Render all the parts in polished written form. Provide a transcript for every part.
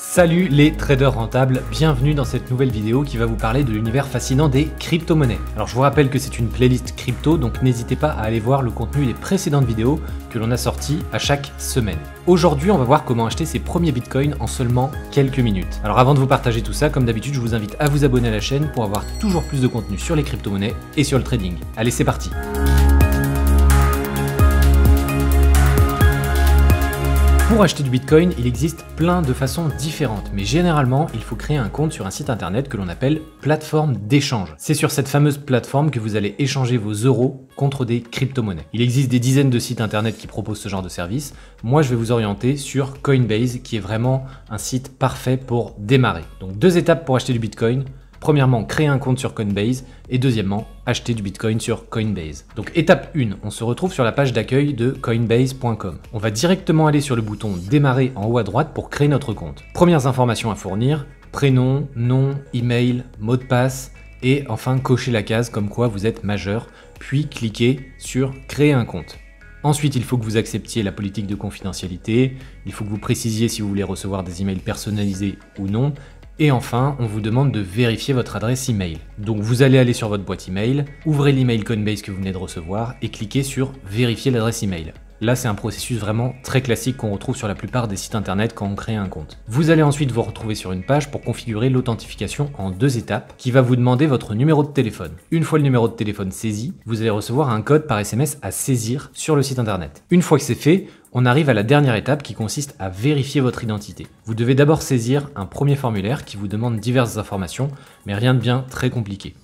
Salut les traders rentables, bienvenue dans cette nouvelle vidéo qui va vous parler de l'univers fascinant des crypto-monnaies. Alors je vous rappelle que c'est une playlist crypto, donc n'hésitez pas à aller voir le contenu des précédentes vidéos que l'on a sorties à chaque semaine. Aujourd'hui, on va voir comment acheter ses premiers bitcoins en seulement quelques minutes. Alors avant de vous partager tout ça, comme d'habitude, je vous invite à vous abonner à la chaîne pour avoir toujours plus de contenu sur les crypto-monnaies et sur le trading. Allez, c'est parti! Pour acheter du Bitcoin, il existe plein de façons différentes, mais généralement, il faut créer un compte sur un site internet que l'on appelle plateforme d'échange. C'est sur cette fameuse plateforme que vous allez échanger vos euros contre des crypto-monnaies. Il existe des dizaines de sites internet qui proposent ce genre de service. Moi, je vais vous orienter sur Coinbase, qui est vraiment un site parfait pour démarrer. Donc, deux étapes pour acheter du Bitcoin. Premièrement, créer un compte sur Coinbase et deuxièmement, acheter du Bitcoin sur Coinbase. Donc étape 1, on se retrouve sur la page d'accueil de coinbase.com. On va directement aller sur le bouton démarrer en haut à droite pour créer notre compte. Premières informations à fournir, prénom, nom, email, mot de passe et enfin cocher la case comme quoi vous êtes majeur, puis cliquez sur créer un compte. Ensuite, il faut que vous acceptiez la politique de confidentialité, il faut que vous précisiez si vous voulez recevoir des emails personnalisés ou non. Et enfin, on vous demande de vérifier votre adresse email. Donc vous allez aller sur votre boîte email, ouvrez l'email Coinbase que vous venez de recevoir et cliquez sur vérifier l'adresse email. Là, c'est un processus vraiment très classique qu'on retrouve sur la plupart des sites internet quand on crée un compte. Vous allez ensuite vous retrouver sur une page pour configurer l'authentification en deux étapes qui va vous demander votre numéro de téléphone. Une fois le numéro de téléphone saisi, vous allez recevoir un code par SMS à saisir sur le site internet. Une fois que c'est fait, on arrive à la dernière étape qui consiste à vérifier votre identité. Vous devez d'abord saisir un premier formulaire qui vous demande diverses informations, mais rien de bien très compliqué.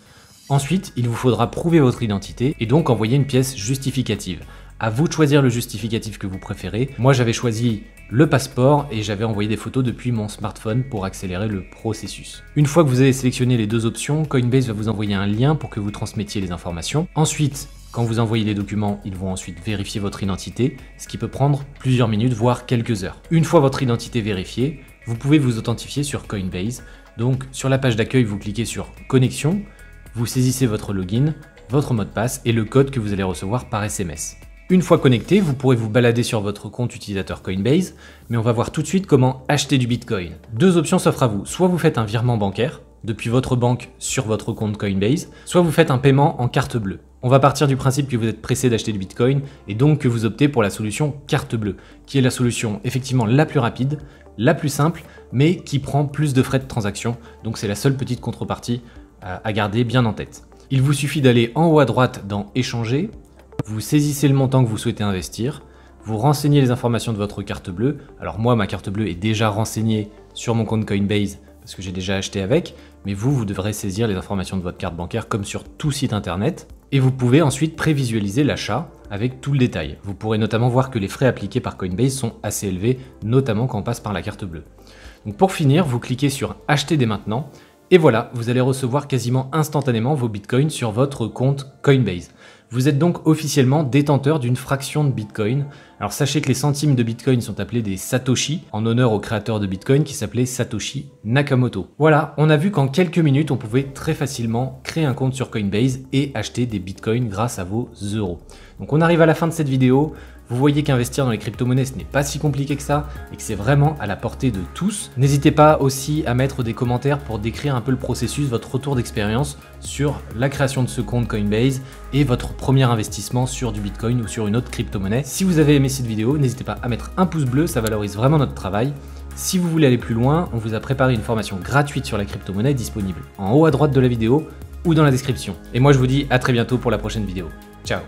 Ensuite, il vous faudra prouver votre identité et donc envoyer une pièce justificative. À vous de choisir le justificatif que vous préférez. Moi, j'avais choisi le passeport et j'avais envoyé des photos depuis mon smartphone pour accélérer le processus. Une fois que vous avez sélectionné les deux options, Coinbase va vous envoyer un lien pour que vous transmettiez les informations. Ensuite, quand vous envoyez les documents, ils vont ensuite vérifier votre identité, ce qui peut prendre plusieurs minutes, voire quelques heures. Une fois votre identité vérifiée, vous pouvez vous authentifier sur Coinbase. Donc, sur la page d'accueil, vous cliquez sur Connexion, vous saisissez votre login, votre mot de passe et le code que vous allez recevoir par SMS. Une fois connecté, vous pourrez vous balader sur votre compte utilisateur Coinbase, mais on va voir tout de suite comment acheter du Bitcoin. Deux options s'offrent à vous, soit vous faites un virement bancaire depuis votre banque sur votre compte Coinbase, soit vous faites un paiement en carte bleue. On va partir du principe que vous êtes pressé d'acheter du Bitcoin et donc que vous optez pour la solution carte bleue, qui est la solution effectivement la plus rapide, la plus simple, mais qui prend plus de frais de transaction, donc c'est la seule petite contrepartie à garder bien en tête. Il vous suffit d'aller en haut à droite dans Échanger, vous saisissez le montant que vous souhaitez investir, vous renseignez les informations de votre carte bleue. Alors moi, ma carte bleue est déjà renseignée sur mon compte Coinbase parce que j'ai déjà acheté avec, mais vous devrez saisir les informations de votre carte bancaire comme sur tout site internet. Et vous pouvez ensuite prévisualiser l'achat avec tout le détail. Vous pourrez notamment voir que les frais appliqués par Coinbase sont assez élevés, notamment quand on passe par la carte bleue. Donc pour finir, vous cliquez sur Acheter dès maintenant. Et voilà, vous allez recevoir quasiment instantanément vos bitcoins sur votre compte Coinbase. Vous êtes donc officiellement détenteur d'une fraction de Bitcoin. Alors sachez que les centimes de Bitcoin sont appelés des Satoshi, en honneur au créateur de Bitcoin qui s'appelait Satoshi Nakamoto. Voilà, on a vu qu'en quelques minutes, on pouvait très facilement créer un compte sur Coinbase et acheter des Bitcoins grâce à vos euros. Donc on arrive à la fin de cette vidéo. Vous voyez qu'investir dans les crypto-monnaies, ce n'est pas si compliqué que ça et que c'est vraiment à la portée de tous. N'hésitez pas aussi à mettre des commentaires pour décrire un peu le processus, votre retour d'expérience sur la création de ce compte Coinbase et votre premier investissement sur du Bitcoin ou sur une autre crypto-monnaie. Si vous avez aimé cette vidéo, n'hésitez pas à mettre un pouce bleu, ça valorise vraiment notre travail. Si vous voulez aller plus loin, on vous a préparé une formation gratuite sur la crypto-monnaie disponible en haut à droite de la vidéo ou dans la description. Et moi je vous dis à très bientôt pour la prochaine vidéo. Ciao!